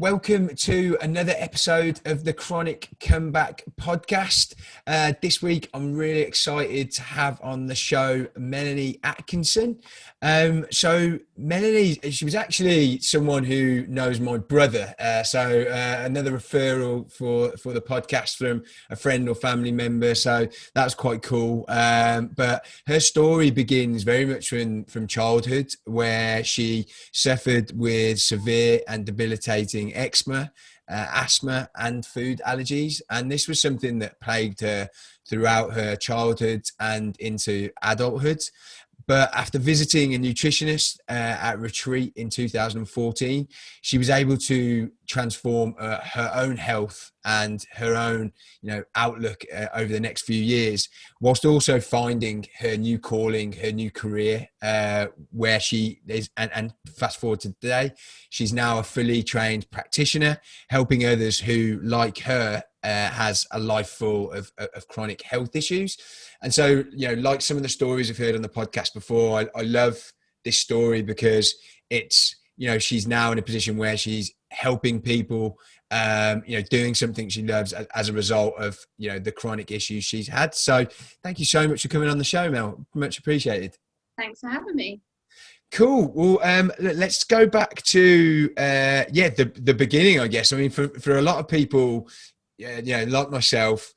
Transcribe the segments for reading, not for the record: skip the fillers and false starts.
Welcome to another episode of the Chronic Comeback podcast. This week, I'm really excited to have on the show Melanie Atkinson. So Melanie, she was actually someone who knows my brother. Another referral for the podcast from a friend or family member. So that's quite cool. But her story begins very much from childhood, where she suffered with severe and debilitating eczema, asthma and food allergies, and this was something that plagued her throughout her childhood and into adulthood. But after visiting a nutritionist at retreat in 2014, she was able to transform her own health and her own, outlook over the next few years, whilst also finding her new calling, her new career, where she is. And fast forward to today, she's now a fully trained practitioner, helping others who, like her, has a life full of chronic health issues. And so, like some of the stories I've heard on the podcast before, I love this story because it's, she's now in a position where she's helping people, doing something she loves as a result of, the chronic issues she's had. So thank you so much for coming on the show, Mel. Much appreciated. Thanks for having me. Cool. Well, let's go back to, the beginning, I guess. I mean, for a lot of people, like myself,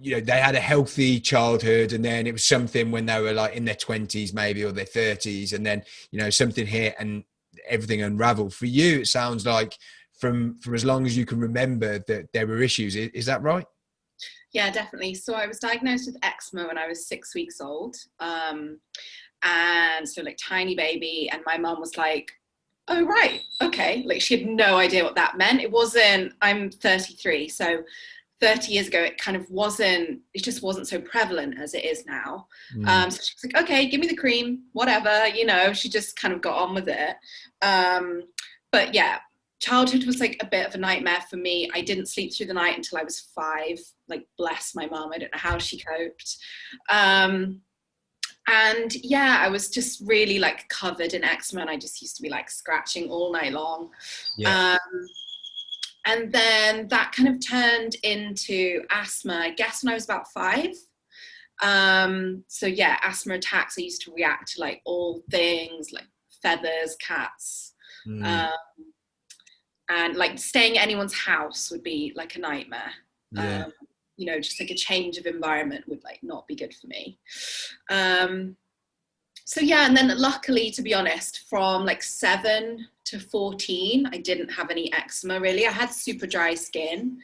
they had a healthy childhood, and then it was something when they were like in their 20s maybe, or their 30s, and then something hit and everything unraveled. For you, it sounds like from as long as you can remember that there were issues. Is that right? Yeah, definitely. So I was diagnosed with eczema when I was 6 weeks old, and so like tiny baby, and my mum was like, oh right, okay, like she had no idea what that meant. I'm 33, so 30 years ago, it just wasn't so prevalent as it is now. So she was like, okay, give me the cream, whatever, she just kind of got on with it. But yeah, childhood was like a bit of a nightmare for me. I didn't sleep through the night until I was 5, like bless my mum, I don't know how she coped. And yeah, I was just really like covered in eczema, and I just used to be like scratching all night long. Yeah. And then that kind of turned into asthma, I guess, when I was about 5. So yeah, asthma attacks. I used to react to like all things like feathers, cats, and like staying at anyone's house would be like a nightmare. Yeah. Just like a change of environment would like not be good for me. So yeah, and then luckily, to be honest, from like 7 to 14, I didn't have any eczema really. I had super dry skin.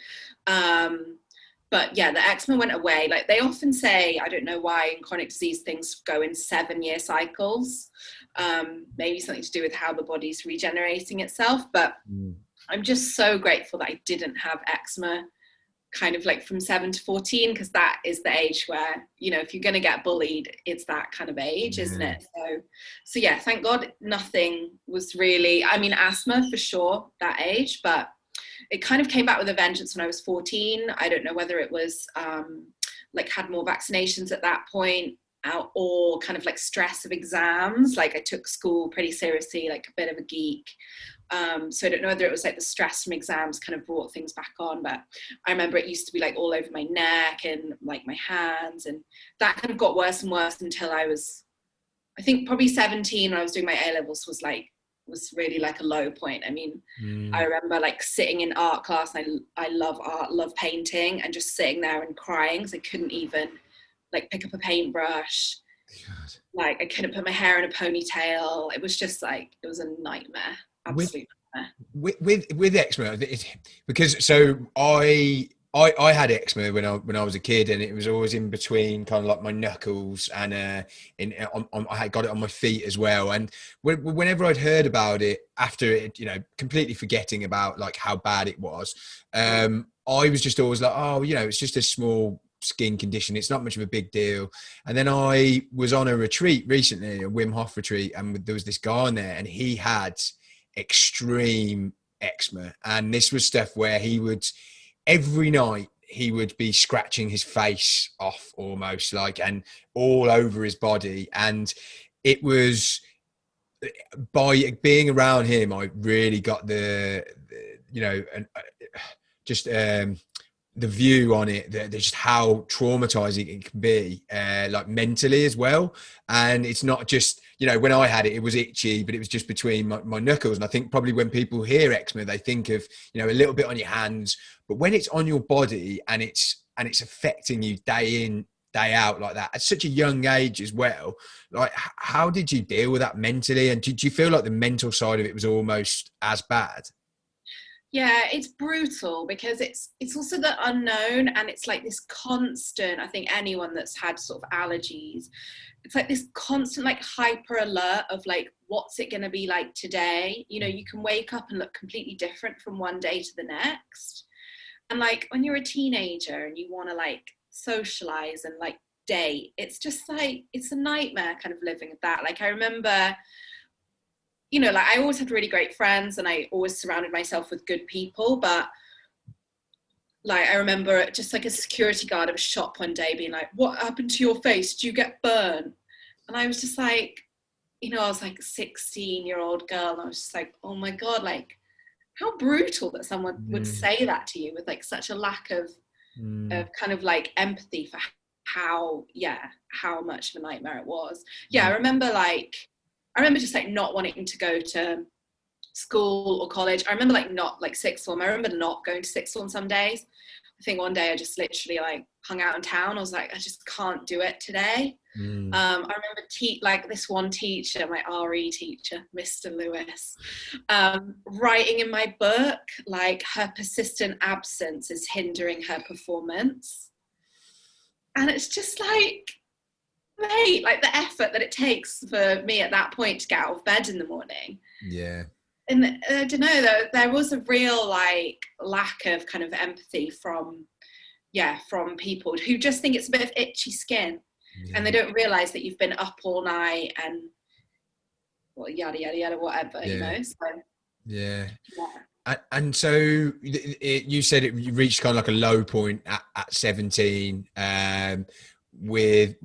But yeah, the eczema went away. Like they often say, I don't know why in chronic disease things go in 7-year cycles. Maybe something to do with how the body's regenerating itself. But I'm just so grateful that I didn't have eczema kind of like from 7 to 14, because that is the age where, if you're going to get bullied, it's that kind of age, isn't it? So yeah, thank God nothing was really, asthma for sure, that age, but it kind of came back with a vengeance when I was 14. I don't know whether it was like had more vaccinations at that point, or kind of like stress of exams. Like I took school pretty seriously, like a bit of a geek. So I don't know whether it was like the stress from exams kind of brought things back on, but I remember it used to be like all over my neck and like my hands, and that kind of got worse and worse until I was, I think probably 17, when I was doing my A-levels, was really like a low point. I remember like sitting in art class, and I love art, love painting, and just sitting there and crying because I couldn't even like pick up a paintbrush. God. Like I couldn't put my hair in a ponytail. It was just like, it was a nightmare. Absolutely. With eczema, because so I had eczema when I was a kid, and it was always in between kind of like my knuckles, and I had got it on my feet as well. And whenever I'd heard about it, after it, completely forgetting about like how bad it was, I was just always like, oh, it's just a small skin condition, it's not much of a big deal. And then I was on a retreat recently, a Wim Hof retreat, and there was this guy on there, and he had extreme eczema, and this was stuff where he would every night he would be scratching his face off almost, like, and all over his body. And it was by being around him, I really got the you know, and just the view on it, just how traumatizing it can be, like mentally as well. And it's not just, you know, when I had it, it was itchy, but it was just between my knuckles. And I think probably when people hear eczema, they think of, you know, a little bit on your hands, but when it's on your body and it's affecting you day in, day out like that at such a young age as well, like how did you deal with that mentally? And did you feel like the mental side of it was almost as bad? Yeah, it's brutal because it's also the unknown, and it's like this constant, I think anyone that's had sort of allergies, it's like this constant like hyper alert of like, what's it going to be like today? You know, you can wake up and look completely different from one day to the next. And like when you're a teenager and you want to like socialize and like date, it's just like, it's a nightmare kind of living with that. Like I remember, you know, like I always had really great friends and I always surrounded myself with good people. But like, I remember just like a security guard of a shop one day being like, what happened to your face? Did you get burned? And I was just like, you know, I was like a 16-year-old girl. And I was just like, oh my God, like how brutal that someone would say that to you with like such a lack of kind of like empathy for how much of a nightmare it was. Yeah, I remember just like not wanting to go to school or college. I remember like not like sixth form. I remember not going to sixth form some days. I think one day I just literally like hung out in town. I was like, I just can't do it today. I remember like this one teacher, my RE teacher, Mr. Lewis, writing in my book, like her persistent absence is hindering her performance. And it's just like, mate, like the effort that it takes for me at that point to get out of bed in the morning. Yeah. And I don't know, there was a real like lack of kind of empathy from people who just think it's a bit of itchy skin, and they don't realize that you've been up all night and well, yada yada yada, whatever, you know. So yeah. And so you said you reached kind of like a low point at 17, with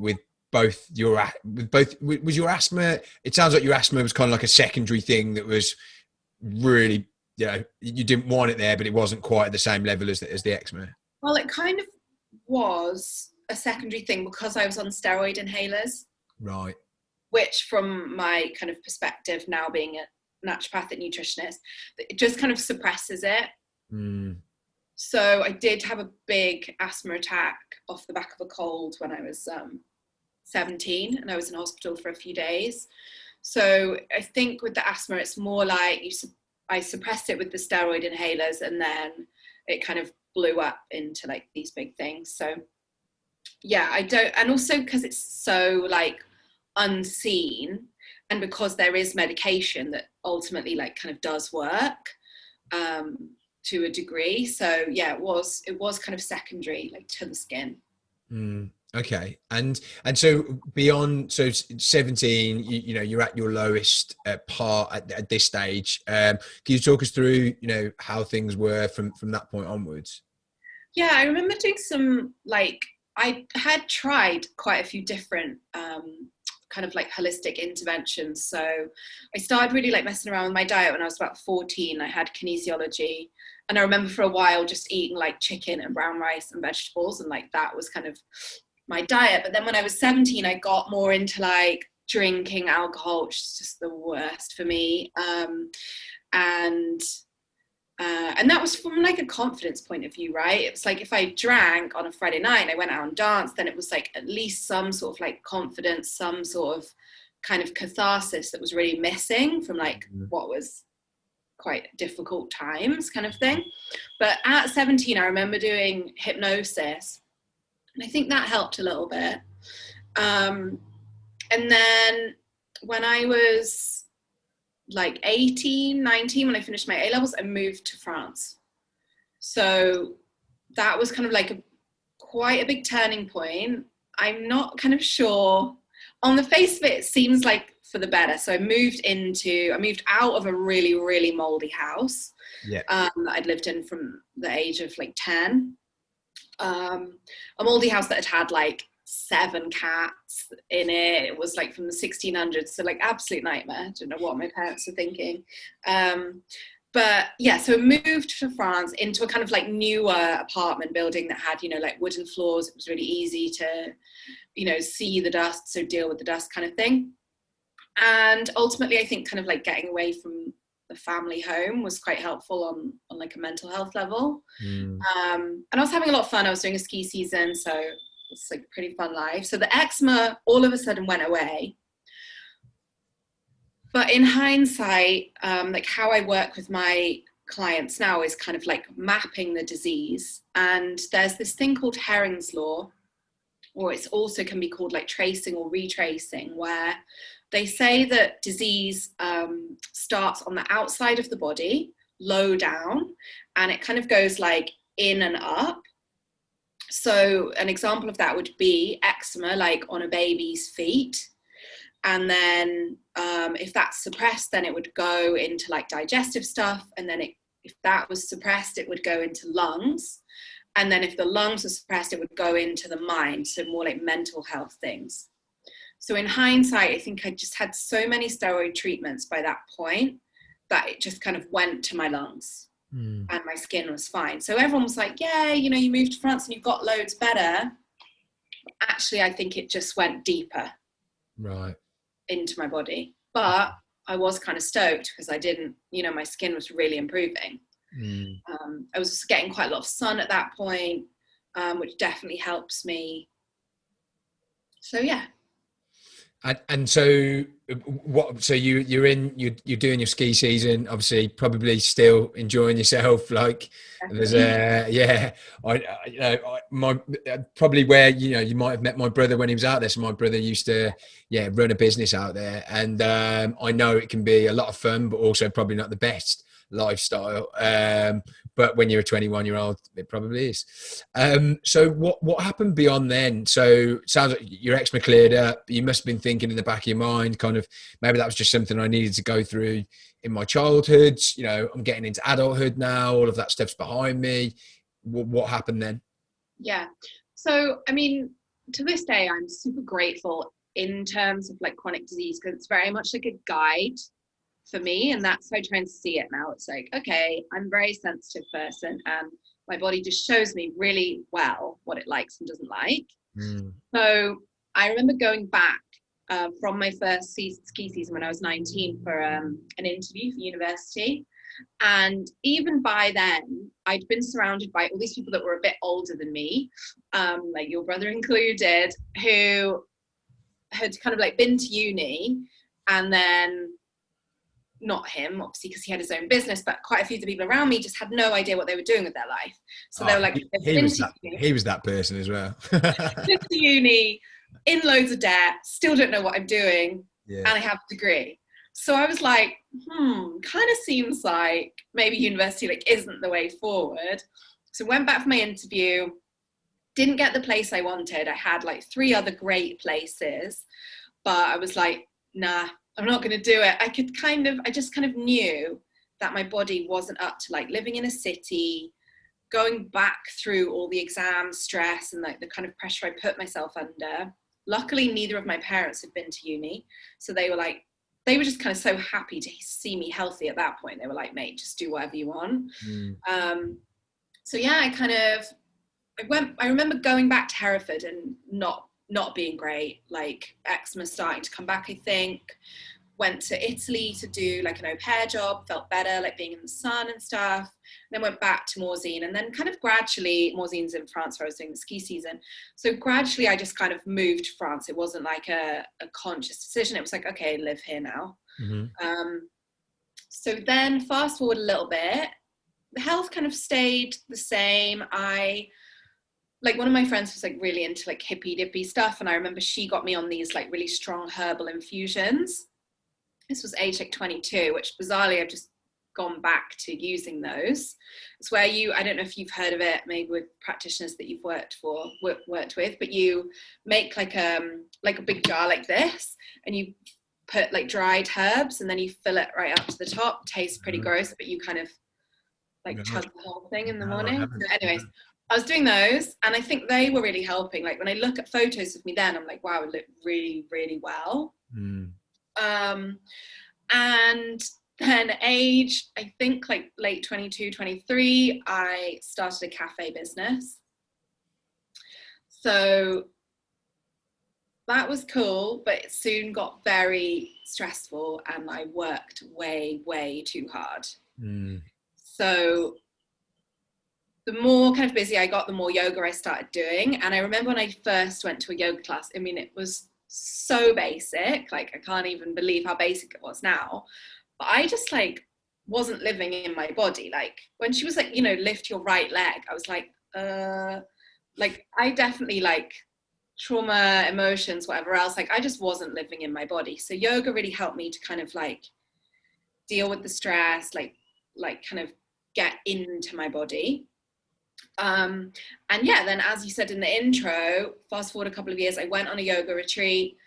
both was your asthma. It sounds like your asthma was kind of like a secondary thing that was really, you know, you didn't want it there, but it wasn't quite at the same level as the eczema. Well, it kind of was a secondary thing because I was on steroid inhalers. Right. Which from my kind of perspective now being a naturopathic nutritionist, it just kind of suppresses it. So I did have a big asthma attack off the back of a cold when I was 17, and I was in hospital for a few days. So I think with the asthma, it's more like I suppressed it with the steroid inhalers, and then it kind of blew up into like these big things. So yeah, I don't, and also because it's so like unseen, and because there is medication that ultimately like kind of does work to a degree. So yeah, it was kind of secondary, like to the skin. Okay. And so beyond, so 17, you know, you're at your lowest part at this stage. Can you talk us through, you know, how things were from that point onwards? Yeah, I remember doing some, like, I had tried quite a few different kind of like holistic interventions. So I started really like messing around with my diet when I was about 14. I had kinesiology, and I remember for a while just eating like chicken and brown rice and vegetables, and like that was kind of my diet. But then when I was 17, I got more into like drinking alcohol, which is just the worst for me. And that was from like a confidence point of view, right? It was like if I drank on a Friday night and I went out and danced, then it was like at least some sort of like confidence, some sort of kind of catharsis that was really missing from like what was quite difficult times kind of thing. But at 17, I remember doing hypnosis, and I think that helped a little bit. And then when I was like 18, 19, when I finished my A-levels, I moved to France. So that was kind of like quite a big turning point. I'm not kind of sure. On the face of it, it seems like for the better. So I moved out of a really, really moldy house that I'd lived in from the age of like 10. A moldy house that had like 7 cats in it. It was like from the 1600s, so like absolute nightmare. I don't know what my parents were thinking. But yeah, so we moved to France into a kind of like newer apartment building that had, you know, like wooden floors. It was really easy to, you know, see the dust, so deal with the dust kind of thing. And ultimately, I think kind of like getting away from the family home was quite helpful on like a mental health level. And I was having a lot of fun. I was doing a ski season, so it's like a pretty fun life. So the eczema all of a sudden went away. But in hindsight, like how I work with my clients now is kind of like mapping the disease. And there's this thing called Hering's Law, or it's also can be called like tracing or retracing, where they say that disease starts on the outside of the body, low down, and it kind of goes like in and up. So an example of that would be eczema, like on a baby's feet. And then if that's suppressed, then it would go into like digestive stuff. And then if that was suppressed, it would go into lungs. And then if the lungs were suppressed, it would go into the mind. So more like mental health things. So in hindsight, I think I just had so many steroid treatments by that point that it just kind of went to my lungs and my skin was fine. So everyone was like, yeah, you know, you moved to France and you got loads better. Actually, I think it just went deeper. Right. Into my body. But I was kind of stoked because I didn't, you know, my skin was really improving. I was getting quite a lot of sun at that point, which definitely helps me. So yeah. And so what, so you're doing your ski season, obviously probably still enjoying yourself, like there's my probably where, you know, you might have met my brother when he was out there. So my brother used to run a business out there, and I know it can be a lot of fun but also probably not the best lifestyle, but when you're a 21-year-old it probably is. So what happened beyond then? So it sounds like your eczema cleared up. You must have been thinking in the back of your mind, kind of, maybe that was just something I needed to go through in my childhood. You know, I'm getting into adulthood now, all of that stuff's behind me. What happened then? Yeah, so I mean, to this day I'm super grateful in terms of like chronic disease, because it's very much like a guide for me, and that's how I try and see it now. It's like, okay, I'm a very sensitive person and my body just shows me really well what it likes and doesn't like. So I remember going back from my first ski season when I was 19 for an interview for university, and even by then I'd been surrounded by all these people that were a bit older than me, like your brother included, who had kind of like been to uni, and then not him, obviously, because he had his own business, but quite a few of the people around me just had no idea what they were doing with their life. So they were like, he was that person as well. Been to uni, in loads of debt, still don't know what I'm doing, and I have a degree. So I was like, kind of seems like maybe university like isn't the way forward. So went back for my interview, didn't get the place I wanted. I had like 3 other great places, but I was like, nah, I'm not going to do it. I just kind of knew that my body wasn't up to like living in a city, going back through all the exam stress and like the kind of pressure I put myself under. Luckily, neither of my parents had been to uni. So they were just kind of so happy to see me healthy at that point. They were like, mate, just do whatever you want. So yeah, I remember going back to Hereford and not being great, like eczema starting to come back, I think. Went to Italy to do like an au pair job, felt better, like being in the sun and stuff. And then went back to Morzine, and then kind of gradually, Morzine's in France where I was doing the ski season. So gradually I just kind of moved to France. It wasn't like a conscious decision. It was like, okay, live here now. So then fast forward a little bit, the health kind of stayed the same. Like one of my friends was like really into like hippy dippy stuff, and I remember she got me on these like really strong herbal infusions. This was age like 22, which bizarrely I've just gone back to using those. It's where I don't know if you've heard of it, maybe with practitioners that you've worked with, but you make like a big jar like this, and you put like dried herbs, and then you fill it right up to the top. Tastes pretty gross, but you kind of like chug the whole thing in the morning. So anyways, I was doing those, and I think they were really helping. Like when I look at photos of me then, I'm like, wow, I look really, really well. And then age, I think like late 22, 23, I started a cafe business. So that was cool, but it soon got very stressful and I worked way, way too hard. So the more kind of busy I got, the more yoga I started doing. And I remember when I first went to a yoga class, I mean, it was so basic. Like, I can't even believe how basic it was now. But I just like wasn't living in my body. Like when she was like, you know, lift your right leg, I was like I definitely like trauma, emotions, whatever else. Like I just wasn't living in my body. So yoga really helped me to kind of like deal with the stress, like kind of get into my body. And yeah, then as you said in the intro, fast forward a couple of years, I went on a yoga retreat.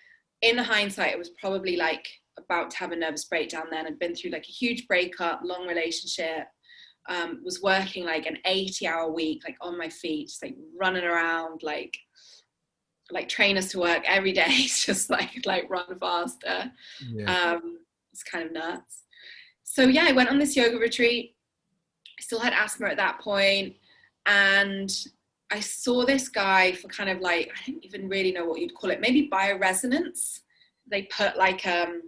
In hindsight, it was probably like about to have a nervous breakdown then. I'd been through like a huge breakup, long relationship, was working like an 80-hour week, like on my feet, just like running around, like trainers to work every day, just like run faster. Yeah. It's kind of nuts. So yeah, I went on this yoga retreat. I still had asthma at that point. And I saw this guy for kind of like, I don't even really know what you'd call it, maybe bioresonance. They put like kind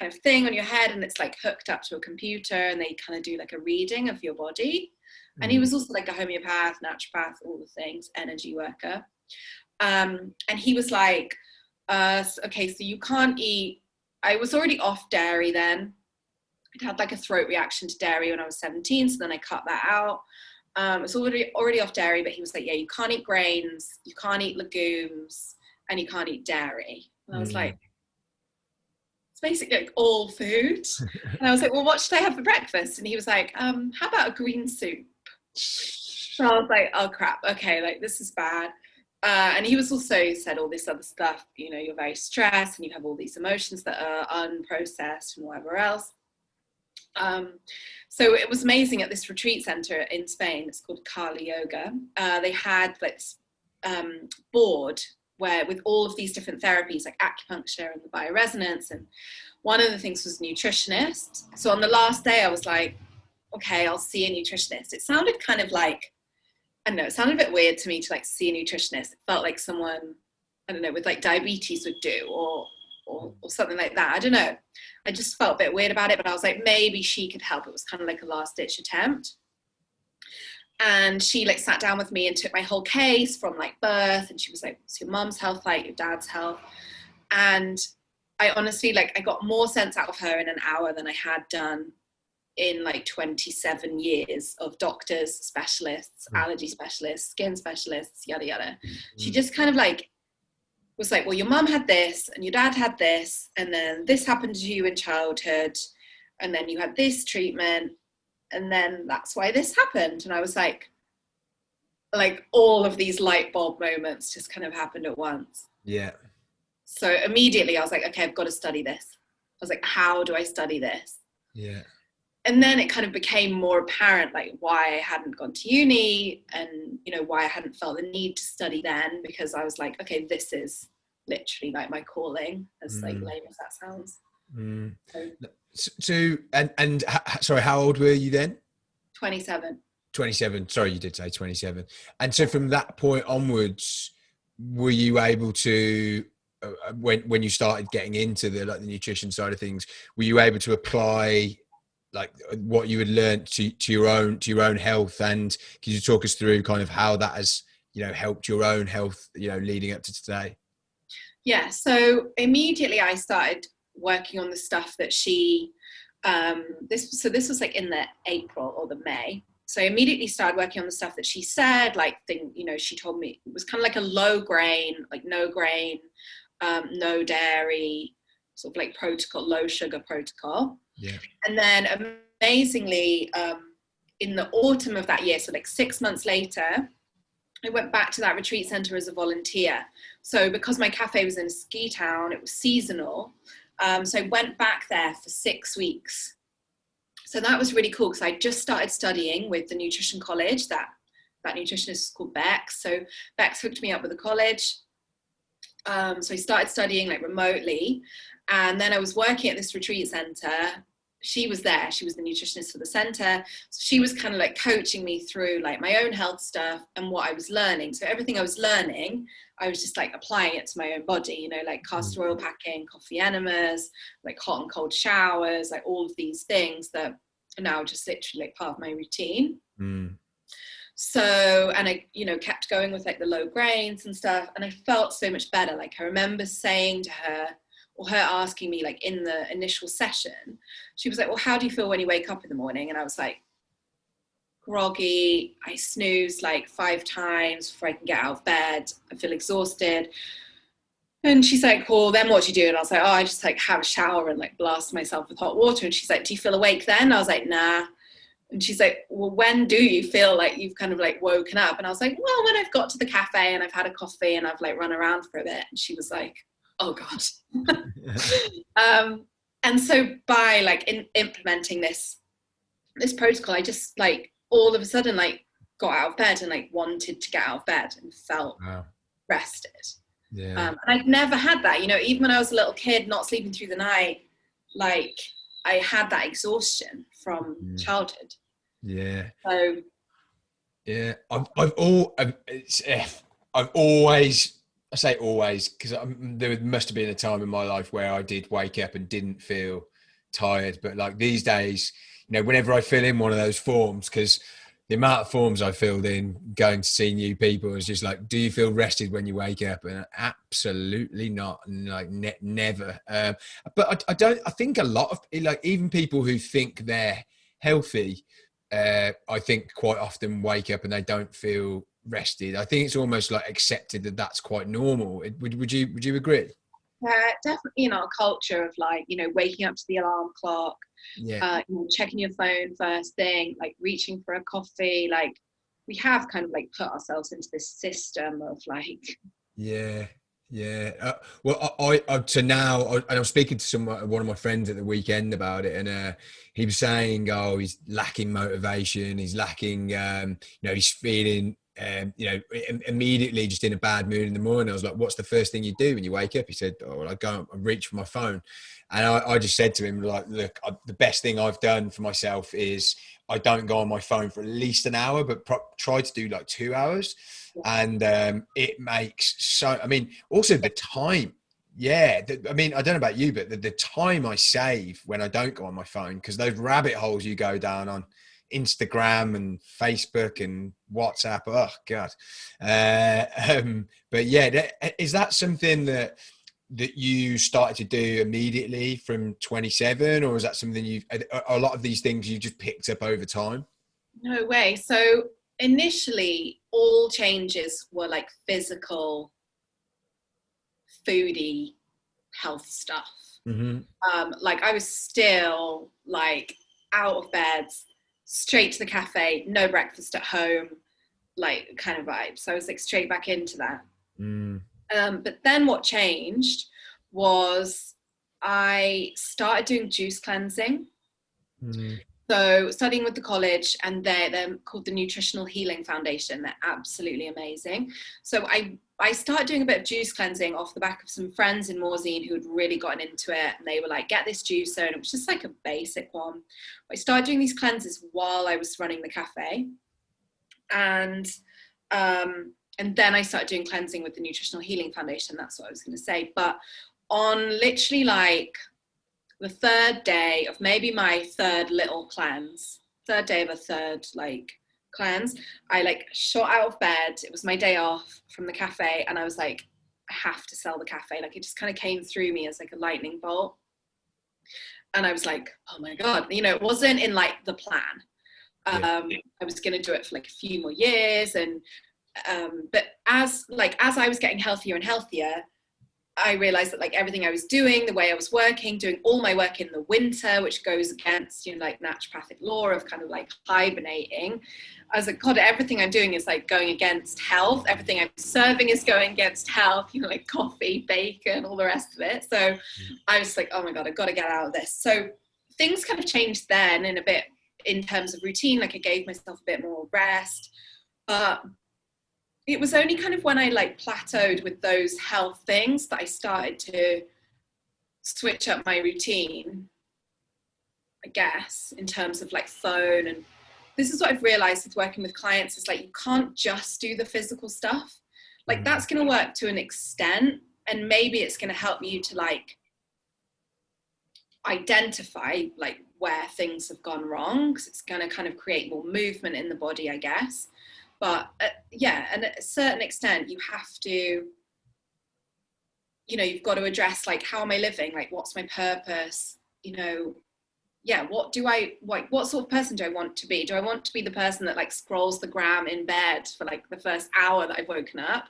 of thing on your head and it's like hooked up to a computer and they kind of do like a reading of your body. And he was also like a homeopath, naturopath, all the things, energy worker. And he was like, okay, so you can't eat. I was already off dairy then. I'd had like a throat reaction to dairy when I was 17. So then I cut that out. It's already off dairy, but he was like, yeah, you can't eat grains, you can't eat legumes, and you can't eat dairy. And I was like, it's basically like all food. And I was like, well, what should I have for breakfast? And he was like, how about a green soup? So I was like, oh crap, okay, like this is bad. And he was also said all this other stuff, you know, you're very stressed and you have all these emotions that are unprocessed and whatever else. So it was amazing at this retreat center in Spain. It's called Kali Yoga. They had like this board where with all of these different therapies like acupuncture and the bioresonance, and one of the things was nutritionist. So on the last day I was like, okay, I'll see a nutritionist. It sounded kind of like, I don't know, it sounded a bit weird to me to like see a nutritionist. It felt like someone, I don't know, with like diabetes would do or something like that. I don't know. I just felt a bit weird about it, but I was like, maybe she could help. It was kind of like a last ditch attempt. And she like sat down with me and took my whole case from like birth. And she was like, what's your mom's health like, your dad's health? And I honestly, like, I got more sense out of her in an hour than I had done in like 27 years of doctors, specialists, allergy specialists, skin specialists, yada, yada. She just kind of like, was like, well, your mum had this and your dad had this, and then this happened to you in childhood, and then you had this treatment, and then that's why this happened. And I was like all of these light bulb moments just kind of happened at once. Yeah. So immediately I was like, okay, I've got to study this. I was like, how do I study this? Yeah. And then it kind of became more apparent, like why I hadn't gone to uni and, you know, why I hadn't felt the need to study then, because I was like, okay, this is literally like my calling, as like lame as that sounds. So sorry, how old were you then? 27. 27. Sorry, you did say 27. And so from that point onwards, were you able to, when you started getting into the nutrition side of things, were you able to apply like what you had learned to your own health? And can you talk us through kind of how that has, you know, helped your own health, you know, leading up to today? Yeah. So immediately I started working on the stuff that she, this was like in the April or the May. So I immediately started working on the stuff that she said, like you know, she told me it was kind of like a low grain, like no grain, no dairy, sort of like protocol, low sugar protocol. Yeah. And then amazingly, in the autumn of that year, so like 6 months later, I went back to that retreat center as a volunteer. So because my cafe was in a ski town, it was seasonal. So I went back there for 6 weeks. So that was really cool because I just started studying with the nutrition college, that nutritionist is called Bex. So Bex hooked me up with a college. So I started studying like remotely. And then I was working at this retreat center. she was there. She was the nutritionist for the center. So she was kind of like coaching me through like my own health stuff and what I was learning. So everything I was learning, I was just like applying it to my own body, you know, like castor oil packing, coffee enemas, like hot and cold showers, like all of these things that are now just literally like part of my routine. So, and I, you know, kept going with like the low grains and stuff. And I felt so much better. Like I remember saying to her, or her asking me like in the initial session, she was like, well, how do you feel when you wake up in the morning? And I was like, groggy. I snooze like 5 times before I can get out of bed. I feel exhausted. And she's like, well, then what do you do? And I was like, oh, I just like have a shower and like blast myself with hot water. And she's like, do you feel awake then? I was like, nah. And she's like, well, when do you feel like you've kind of like woken up? And I was like, well, when I've got to the cafe and I've had a coffee and I've like run around for a bit. And she was like, oh God. And so by like implementing this protocol, I just like all of a sudden like got out of bed and like wanted to get out of bed and felt rested. And I'd never had that, you know, even when I was a little kid, not sleeping through the night, like I had that exhaustion from childhood. So I've always, I say always, because there must have been a time in my life where I did wake up and didn't feel tired. But like these days, you know, whenever I fill in one of those forms, because the amount of forms I filled in going to see new people is just like, do you feel rested when you wake up? And absolutely not, and like never. But I think a lot of like even people who think they're healthy, I think quite often wake up and they don't feel rested. I think it's almost like accepted that that's quite normal. Would you agree? Yeah, definitely in our culture of like, you know, waking up to the alarm clock, you know, checking your phone first thing, like reaching for a coffee, like we have kind of like put ourselves into this system of like. Well, I was speaking to one of my friends at the weekend about it, and he was saying, oh, he's lacking motivation, he's lacking, you know, he's feeling, you know, immediately just in a bad mood in the morning. I was like, what's the first thing you do when you wake up? He said, oh, well, I go and reach for my phone. And I just said to him, like, look, the best thing I've done for myself is I don't go on my phone for at least an hour, but try to do like 2 hours. And it makes so, I mean, also the time. I mean, I don't know about you, but the time I save when I don't go on my phone, because those rabbit holes you go down on Instagram and Facebook and WhatsApp, oh God. But yeah, is that something that you started to do immediately from 27, or is that something a lot of these things you just picked up over time? No way. So initially all changes were like physical, foodie health stuff. Like I was still like out of bed, straight to the cafe, no breakfast at home, like kind of vibe. So I was like straight back into that. But then what changed was I started doing juice cleansing. So studying with the college, and they're called the Nutritional Healing Foundation. They're absolutely amazing. So I started doing a bit of juice cleansing off the back of some friends in Morzine who had really gotten into it, and they were like, get this juicer, and it was just like a basic one. I started doing these cleanses while I was running the cafe, and then I started doing cleansing with the Nutritional Healing Foundation. That's what I was going to say. But on literally like the third day of maybe my third day of a third like cleanse, I like shot out of bed. It was my day off from the cafe, and I was like, I have to sell the cafe. Like it just kind of came through me as like a lightning bolt, and I was like, oh my God, you know, it wasn't in like the plan. I was going to do it for like a few more years, and but as I was getting healthier and healthier, I realized that like everything I was doing, the way I was working, doing all my work in the winter, which goes against, you know, like naturopathic law of kind of like hibernating. I was like, God, everything I'm doing is like going against health. Everything I'm serving is going against health, you know, like coffee, bacon, all the rest of it. So I was like, oh my God, I've got to get out of this. So things kind of changed then in a bit in terms of routine. Like I gave myself a bit more rest. It was only kind of when I like plateaued with those health things that I started to switch up my routine. I guess, in terms of like phone. And this is what I've realized with working with clients, is like, you can't just do the physical stuff. Like that's going to work to an extent, and maybe it's going to help you to like identify like where things have gone wrong, because it's going to kind of create more movement in the body, I guess. But yeah, and at a certain extent you have to, you know, you've got to address like, how am I living, like what's my purpose, you know, yeah, what sort of person do I want to be? Do I want to be the person that like scrolls the gram in bed for like the first hour that I've woken up?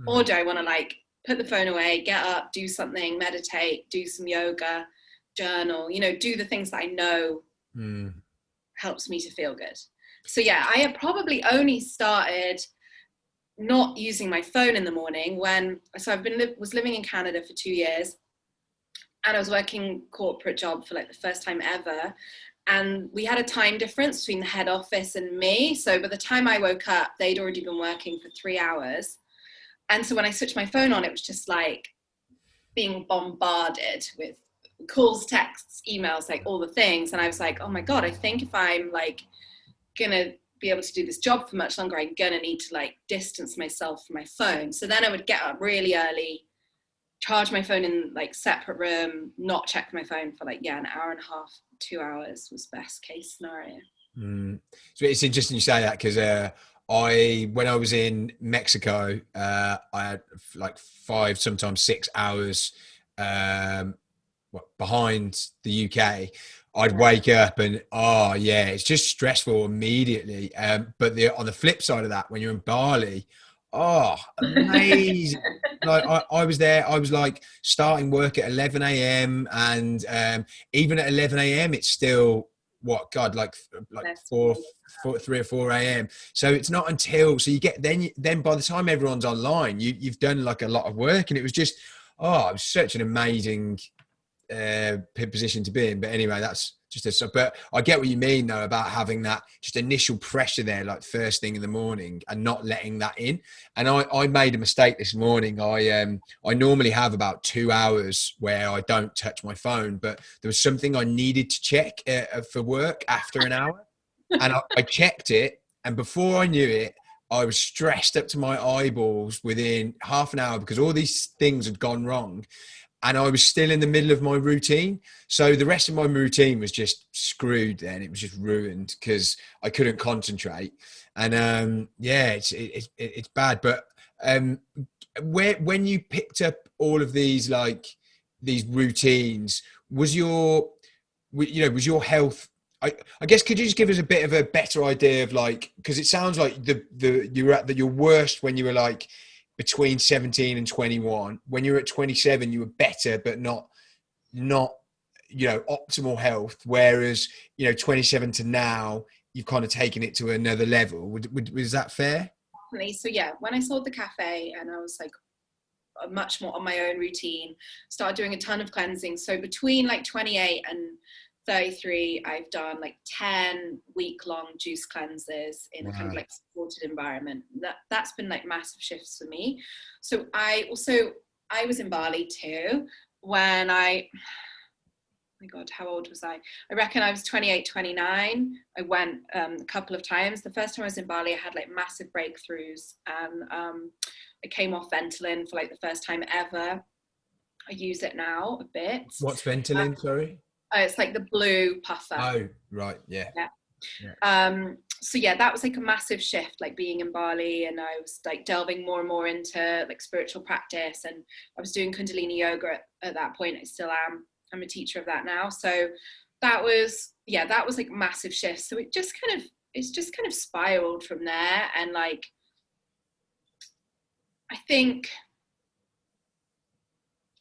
Or do I want to like put the phone away, get up, do something, meditate, do some yoga, journal, you know, do the things that I know helps me to feel good? So yeah, I had probably only started not using my phone in the morning so was living in Canada for 2 years, and I was working corporate job for like the first time ever. And we had a time difference between the head office and me. So by the time I woke up, they'd already been working for 3 hours. And so when I switched my phone on, it was just like being bombarded with calls, texts, emails, like all the things. And I was like, oh my God, I think if I'm like gonna be able to do this job for much longer, I'm gonna need to like distance myself from my phone. So then I would get up really early, charge my phone in like separate room, not check my phone for like, an hour and a half, 2 hours was best case scenario. So it's interesting you say that, because when I was in Mexico, I had like 5, sometimes 6 hours behind the UK. I'd wake up and it's just stressful immediately. But on the flip side of that, when you're in Bali, amazing. Like I was there, I was like starting work at 11 a.m. and even at 11 a.m. it's still like 3 or 4 a.m. So it's not until you get then by the time everyone's online, you've done like a lot of work, and it was just it was such an amazing position to be in. But anyway, that's just but I get what you mean though about having that just initial pressure there, like first thing in the morning, and not letting that in. And I made a mistake this morning. I normally have about 2 hours where I don't touch my phone, but there was something I needed to check for work after an hour, and I checked it, and before I knew it, I was stressed up to my eyeballs within half an hour, because all these things had gone wrong. And I was still in the middle of my routine. So the rest of my routine was just screwed then. It was just ruined because I couldn't concentrate. And it's bad. But when you picked up all of these, like these routines, was your health, I guess, could you just give us a bit of a better idea of like, because it sounds like you were at your worst when you were like between 17 and 21. When you were at 27, you were better, but not optimal health. Whereas 27 to now, you've kind of taken it to another level. Was that fair? Definitely. So yeah, when I sold the cafe and I was like much more on my own routine, started doing a ton of cleansing. So between like 28 and 33, I've done like 10 week-long juice cleanses in a kind of like supported environment. That's been like massive shifts for me. So I was in Bali too when oh my God, how old was I? I reckon I was 28, 29. I went a couple of times. The first time I was in Bali, I had like massive breakthroughs, and I came off Ventolin for like the first time ever. I use it now a bit. What's Ventolin? Sorry. It's like the blue puffer. Oh, right. Yeah. So yeah, that was like a massive shift, like being in Bali, and I was like delving more and more into like spiritual practice, and I was doing kundalini yoga at that point. I still am. I'm a teacher of that now. So that was like massive shift. So it's just kind of spiraled from there. And like, I think,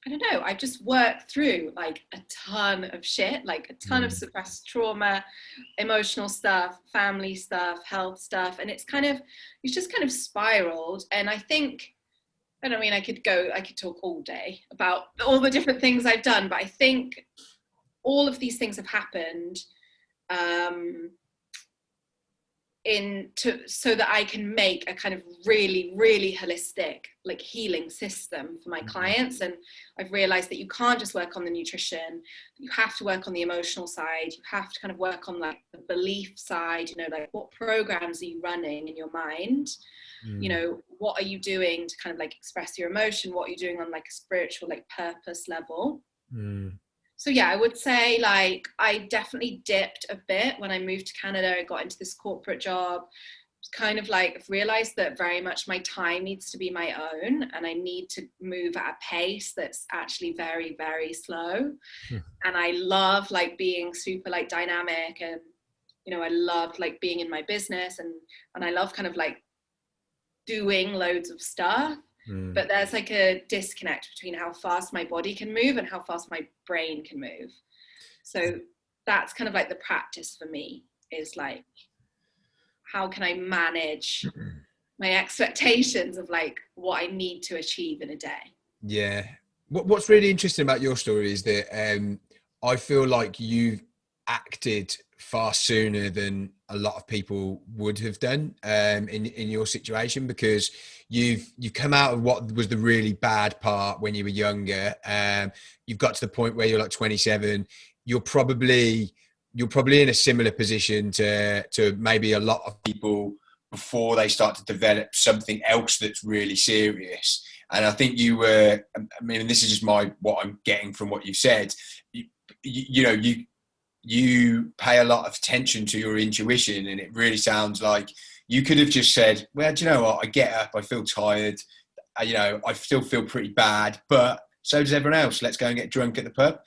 I don't know, I've just worked through like a ton of shit, like a ton of suppressed trauma, emotional stuff, family stuff, health stuff. And it's just kind of spiraled. And I think, I mean, I could talk all day about all the different things I've done, but I think all of these things have happened so that I can make a kind of really, really holistic like healing system for my clients. And I've realized that you can't just work on the nutrition, you have to work on the emotional side, you have to kind of work on like the belief side, you know, like what programs are you running in your mind, you know, what are you doing to kind of like express your emotion, what are you doing on like a spiritual like purpose level. So yeah, I would say like I definitely dipped a bit when I moved to Canada. I got into this corporate job. It's kind of like I've realized that very much my time needs to be my own, and I need to move at a pace that's actually very, very slow. And I love like being super like dynamic, and you know, I love like being in my business, and I love kind of like doing loads of stuff. But there's like a disconnect between how fast my body can move and how fast my brain can move. So that's kind of like the practice for me, is like, how can I manage my expectations of like what I need to achieve in a day? Yeah. What's really interesting about your story is that I feel like you've acted far sooner than a lot of people would have done in your situation, because you've come out of what was the really bad part when you were younger. You've got to the point where you're like 27. You're probably in a similar position to maybe a lot of people before they start to develop something else that's really serious. And I think you were, I mean, this is just what I'm getting from what you've said. You pay a lot of attention to your intuition, and it really sounds like you could have just said, well, do you know what? I get up, I feel tired, I still feel pretty bad, but so does everyone else. Let's go and get drunk at the pub.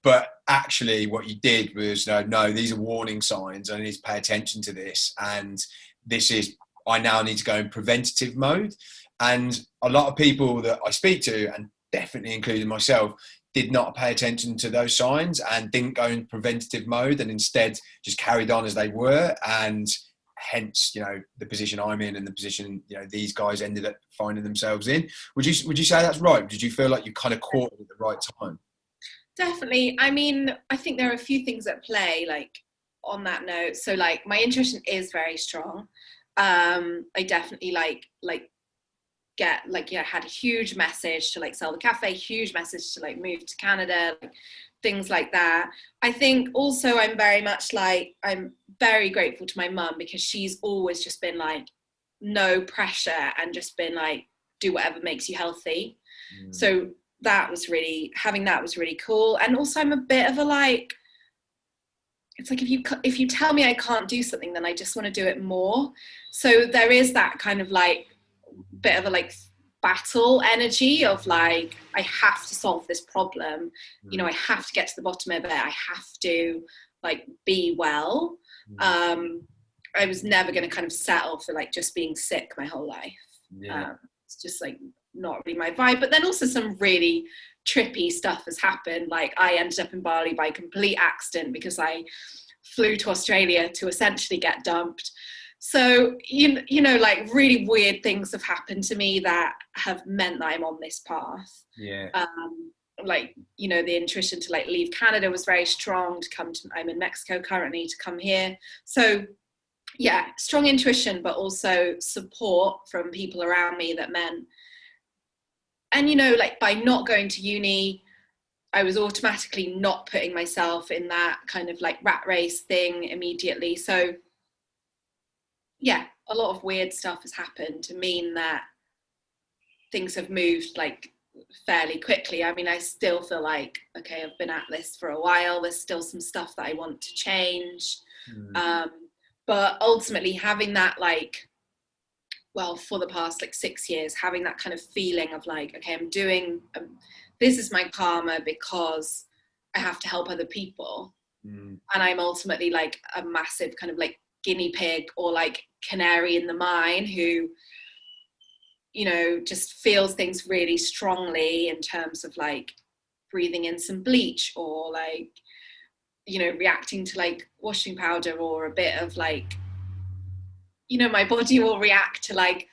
But actually what you did was, no, these are warning signs. I need to pay attention to this. And I now need to go in preventative mode. And a lot of people that I speak to, and definitely including myself, did not pay attention to those signs and didn't go in preventative mode, and instead just carried on as they were. And hence, the position I'm in and the position, these guys ended up finding themselves in. Would you say that's right? Did you feel like you kind of caught it at the right time? Definitely. I mean, I think there are a few things at play, like on that note. So like my intuition is very strong. I definitely had a huge message to like sell the cafe, huge message to like move to Canada, like, things like that. I think also I'm very grateful to my mum, because she's always just been like, no pressure, and just been like, do whatever makes you healthy. So having that was really cool. And also I'm a bit of a like, it's like if you tell me I can't do something, then I just want to do it more. So there is that kind of like bit of a like battle energy of like, I have to solve this problem, I have to get to the bottom of it, I have to like be well. I was never going to kind of settle for like just being sick my whole life. It's just like not really my vibe. But then also some really trippy stuff has happened. Like I ended up in Bali by complete accident because I flew to Australia to essentially get dumped. So, like really weird things have happened to me that have meant that I'm on this path. Yeah. The intuition to like leave Canada was very strong. I'm in Mexico currently, to come here. So yeah, strong intuition, but also support from people around me that meant, and like by not going to uni, I was automatically not putting myself in that kind of like rat race thing immediately. So yeah, a lot of weird stuff has happened to mean that things have moved like fairly quickly. I mean, I still feel like, okay, I've been at this for a while. There's still some stuff that I want to change. But ultimately having that for the past 6 years, having that kind of feeling of like, okay, I'm doing, this is my karma because I have to help other people. And I'm ultimately like a massive kind of like guinea pig or like canary in the mine who, just feels things really strongly in terms of like breathing in some bleach or like, reacting to like washing powder or a bit of like, my body will react to like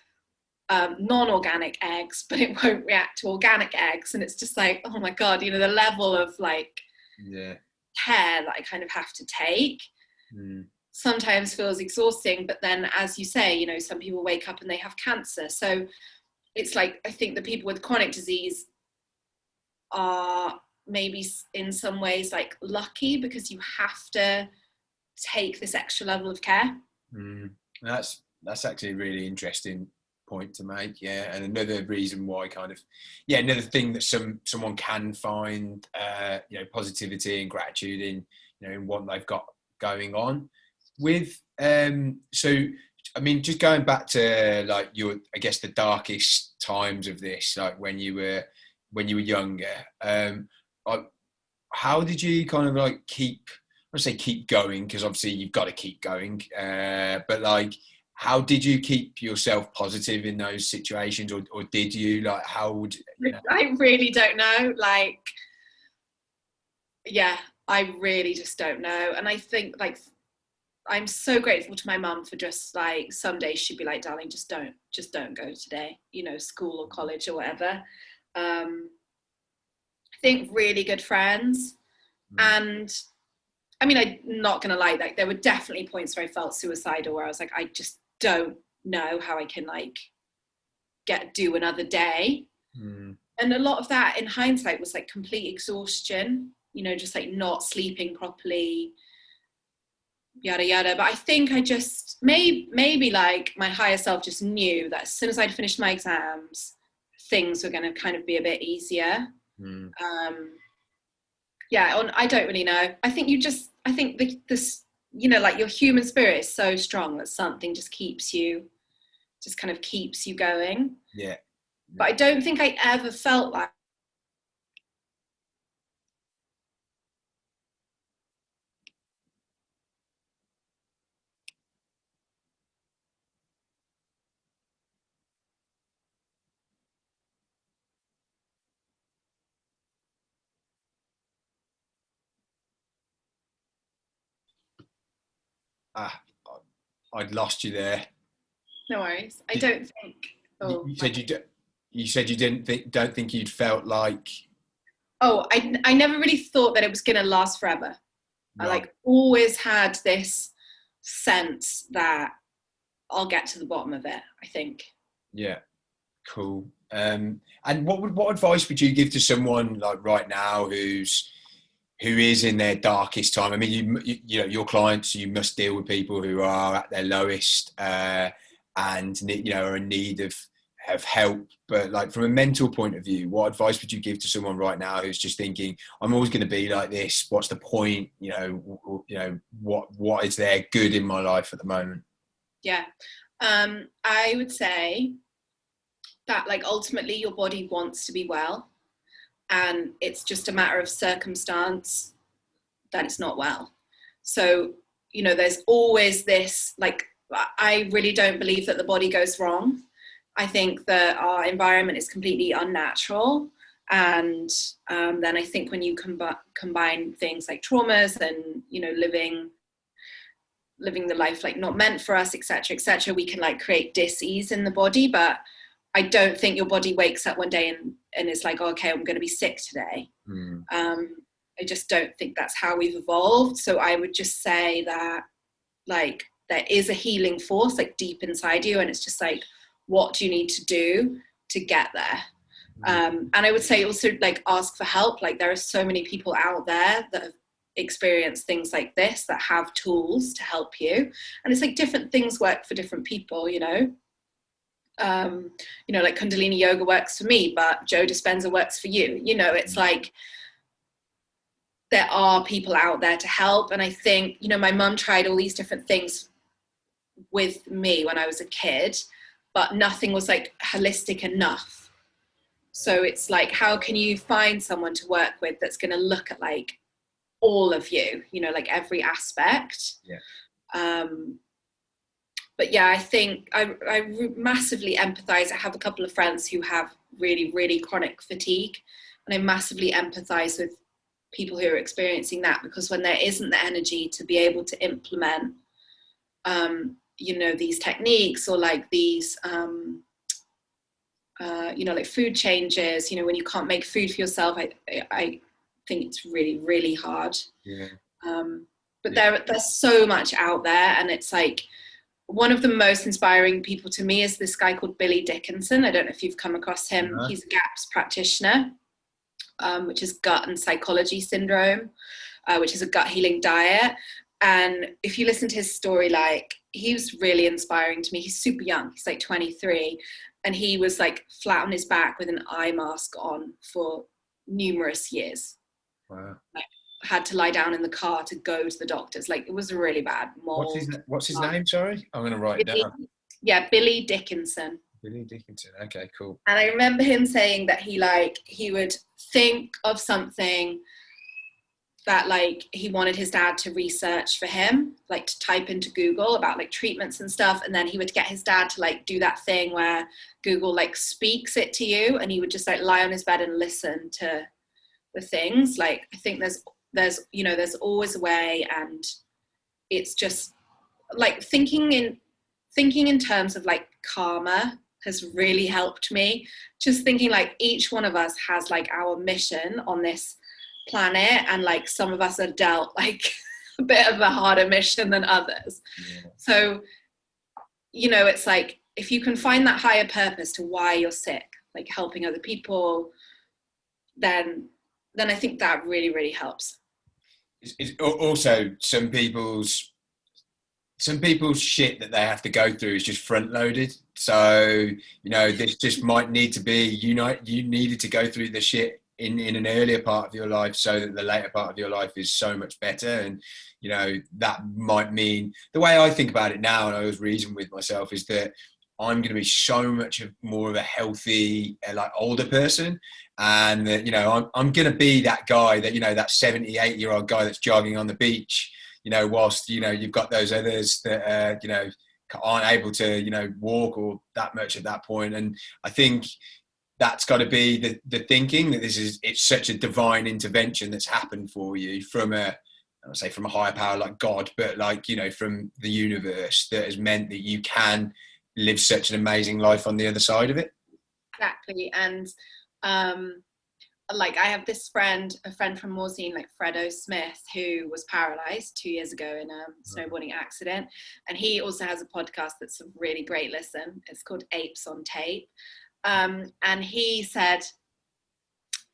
non-organic eggs, but it won't react to organic eggs. And it's just like, oh my God, the level of like care that I kind of have to take. sometimes feels exhausting. But then, as you say, you know, some people wake up and they have cancer. So it's like, I think the people with chronic disease are maybe in some ways like lucky, because you have to take this extra level of care. That's actually a really interesting point to make. Yeah. And another reason why another thing that someone can find you know, positivity and gratitude in, you know, in what they've got going on with so I mean, just going back to like I guess the darkest times of this, like when you were younger, how did you kind of like keep going, because obviously you've got to keep going, but like, how did you keep yourself positive in those situations, or did you, like, how would you know? I really don't know. Like, yeah, I really just don't know. And I think, like, I'm so grateful to my mum for just like, some days she'd be like, darling, just don't go today, you know, school or college or whatever. I think really good friends. And I mean, I'm not gonna lie, like there were definitely points where I felt suicidal, where I was like, I just don't know how I can like do another day. And a lot of that in hindsight was like complete exhaustion, you know, just like not sleeping properly, yada yada. But I think I just maybe like my higher self just knew that as soon as I'd finished my exams, things were going to kind of be a bit easier. I don't really know. I think this, you know, like your human spirit is so strong that something just kind of keeps you going. Yeah. But I don't think I ever felt like, I'd lost you there. no worries. I don't think. You said you don't think you'd felt like. Oh, I never really thought that it was going to last forever. Right. I like always had this sense that I'll get to the bottom of it, I think. Yeah, cool. And what advice would you give to someone like right now who is in their darkest time? I mean, you know, your clients, you must deal with people who are at their lowest and, you know, are in need of help. But like, from a mental point of view, what advice would you give to someone right now who's just thinking, I'm always going to be like this? What's the point? You know, what is there good in my life at the moment? Yeah. I would say that like ultimately your body wants to be well, and it's just a matter of circumstance that it's not well. So, you know, there's always this, like, I really don't believe that the body goes wrong. I think that our environment is completely unnatural. And then I think when you combine things like traumas and, you know, living the life like not meant for us, etc., we can like create dis-ease in the body. But I don't think your body wakes up one day and is like, oh, okay, I'm going to be sick today. I just don't think that's how we've evolved. So I would just say that like there is a healing force like deep inside you, and it's just like, what do you need to do to get there? And I would say also like ask for help. Like there are so many people out there that have experienced things like this that have tools to help you, and it's like different things work for different people, you know. You know, like Kundalini yoga works for me, but Joe Dispenza works for you. You know, it's like there are people out there to help. And I think, you know, my mum tried all these different things with me when I was a kid, but nothing was like holistic enough. So it's like, how can you find someone to work with that's going to look at like all of you, you know, like every aspect. But yeah, I think I massively empathize. I have a couple of friends who have really, really chronic fatigue, and I massively empathize with people who are experiencing that, because when there isn't the energy to be able to implement, you know, these techniques or like these, you know, like food changes, you know, when you can't make food for yourself, I think it's really, really hard. But there's so much out there, and it's like one of the most inspiring people to me is this guy called Billy Dickinson. I don't know if you've come across him. Uh-huh. He's a GAPS practitioner, which is gut and psychology syndrome, which is a gut healing diet. And if you listen to his story, like, he was really inspiring to me. He's super young. He's like 23. And he was like flat on his back with an eye mask on for numerous years. Wow. Like, had to lie down in the car to go to the doctors. Like, it was really bad. Mold. What's his name? Sorry, I'm going to write it down. Yeah, Billy Dickinson. Billy Dickinson. Okay, cool. And I remember him saying that he would think of something that like he wanted his dad to research for him, like to type into Google about like treatments and stuff, and then he would get his dad to like do that thing where Google like speaks it to you, and he would just like lie on his bed and listen to the things. Like, I think there's always a way, and it's just like thinking in terms of like karma has really helped me. Just thinking like each one of us has like our mission on this planet, and like some of us are dealt like a bit of a harder mission than others. Yeah. So, it's like if you can find that higher purpose to why you're sick, like helping other people, then I think that really, really helps. It's also some people's shit that they have to go through is just front loaded. So, this just might need to be, you needed to go through the shit in an earlier part of your life so that the later part of your life is so much better. And, that might mean, the way I think about it now, and I always reason with myself, is that I'm going to be so much more of a healthy, like older person. And that, I'm going to be that guy that, that 78-year-old guy that's jogging on the beach, whilst, you've got those others that, aren't able to, walk or that much at that point. And I think that's got to be the thinking that it's such a divine intervention that's happened for you from I would say from a higher power like God, but like, from the universe, that has meant that you can live such an amazing life on the other side of it. Exactly. And like I have this friend, a friend from Morzine, like Fredo Smith, who was paralyzed 2 years ago in a snowboarding accident. And he also has a podcast that's a really great listen. It's called Apes on Tape. And he said,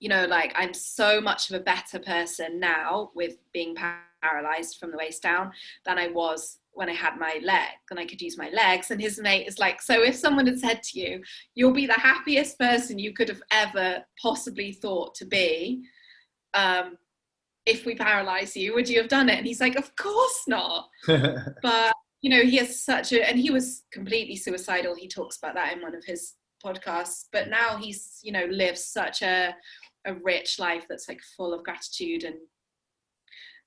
like, I'm so much of a better person now with being paralyzed from the waist down than I was when I had my leg, and I could use my legs. And his mate is like, so if someone had said to you, you'll be the happiest person you could have ever possibly thought to be, if we paralyze you, would you have done it? And he's like, of course not. But, he has and he was completely suicidal. He talks about that in one of his podcasts, but now he's, lives such a rich life that's like full of gratitude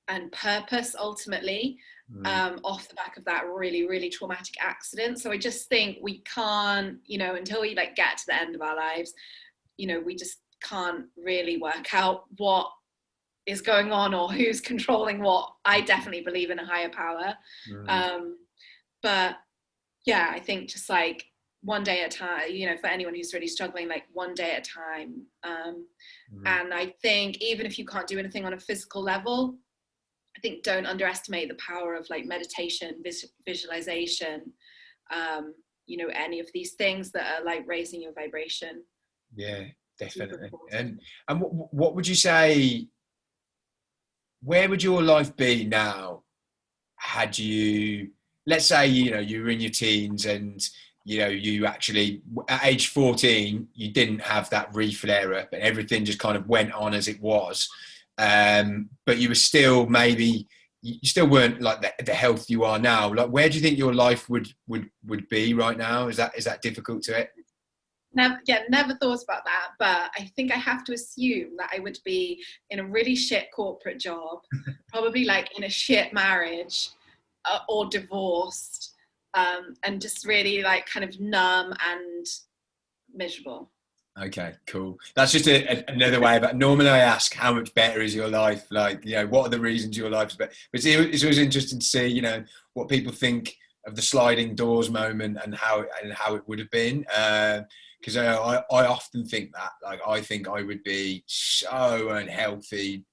and purpose ultimately, off the back of that really, really traumatic accident. So I just think we can't, until we like get to the end of our lives, we just can't really work out what is going on or who's controlling what. I definitely believe in a higher power. But yeah, I think just like one day at a time, for anyone who's really struggling, like one day at a time. And I think even if you can't do anything on a physical level, I think don't underestimate the power of like meditation, visualization, any of these things that are like raising your vibration. Yeah, definitely. And what would you say, where would your life be now had you, let's say, you were in your teens and you actually, at age 14, you didn't have that re-flare up and everything just kind of went on as it was. But you were still you still weren't like the health you are now. Like, where do you think your life would be right now? Is that difficult to it? Never thought about that. But I think I have to assume that I would be in a really shit corporate job, probably like in a shit marriage, or divorced. And just really like kind of numb and miserable. Okay, cool. That's just another way of, normally I ask how much better is your life? Like, what are the reasons your life's better? But it's always interesting to see, what people think of the sliding doors moment and how it would have been. Because I often think that, like, I think I would be so unhealthy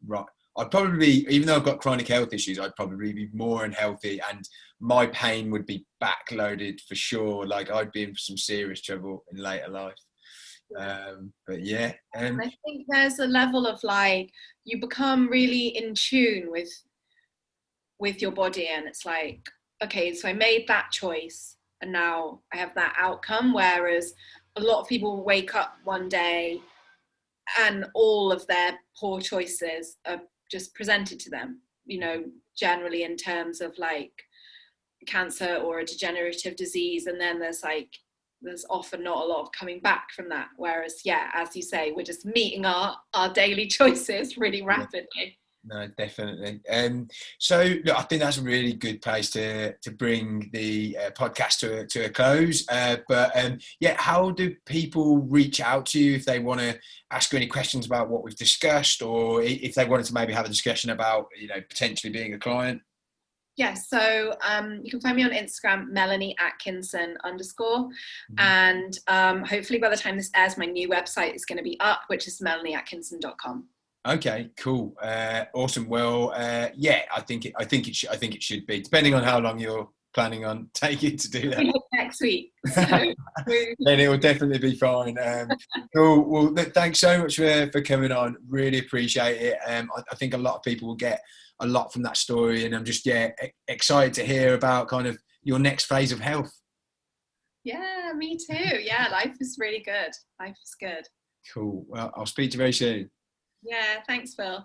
I'd probably, even though I've got chronic health issues, I'd probably be more unhealthy, and my pain would be backloaded for sure. Like I'd be in some serious trouble in later life. But yeah. And I think there's a level of like, you become really in tune with your body, and it's like, okay, so I made that choice and now I have that outcome. Whereas a lot of people wake up one day and all of their poor choices are just presented to them, you know, generally in terms of like cancer or a degenerative disease, and then there's often not a lot of coming back from that. Whereas, yeah, as you say, we're just meeting our daily choices really rapidly. No, definitely. So look, I think that's a really good place to bring the podcast to a close. Yeah, how do people reach out to you if they want to ask you any questions about what we've discussed, or if they wanted to maybe have a discussion about, you know, potentially being a client? Yes, so you can find me on Instagram, Melanie Atkinson _. And hopefully by the time this airs, my new website is going to be up, which is melanieatkinson.com. Okay, cool, awesome. Well, yeah, I think it should be, depending on how long you're planning on taking to do that. Next week. So. Then it will definitely be fine. Cool. Well, look, thanks so much for coming on. Really appreciate it. I think a lot of people will get a lot from that story, and I'm just excited to hear about kind of your next phase of health. Yeah, me too. Yeah, life is really good. Life is good. Cool. Well, I'll speak to you very soon. Yeah, thanks, Phil.